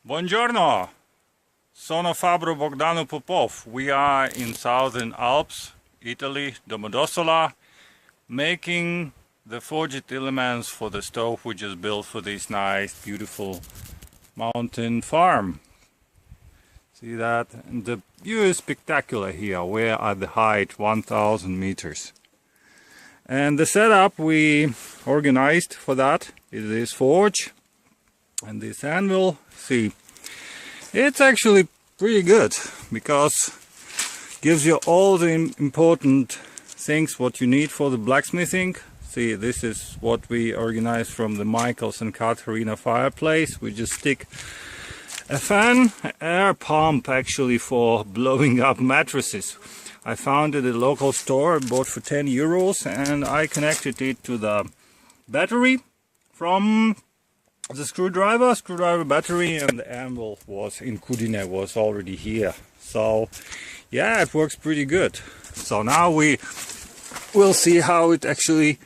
Buongiorno, sono Fabbro Bogdan Popov. We are in southern Alps, Italy, Domodossola, making the forged elements for the stove we just built for this nice, beautiful mountain farm. See that? And the view is spectacular here. We're at the height 1000 meters. And the setup we organized for that is this forge and this anvil. See, it's actually pretty good because it gives you all the important things what you need for the blacksmithing. See, this is what we organized from the Michaels and Katharina fireplace. We just stick a fan, air pump actually for blowing up mattresses. I found it at a local store, bought for 10 euros, and I connected it to the battery from the screwdriver battery, and the anvil was in Kudine, was already here. So yeah, it works pretty good. So now we will see how it actually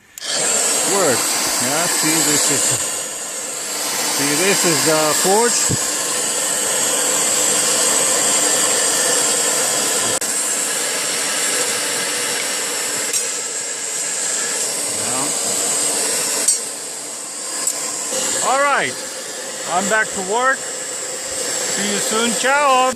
works. Yeah, this is the forge. Alright, I'm back to work. See you soon. Ciao!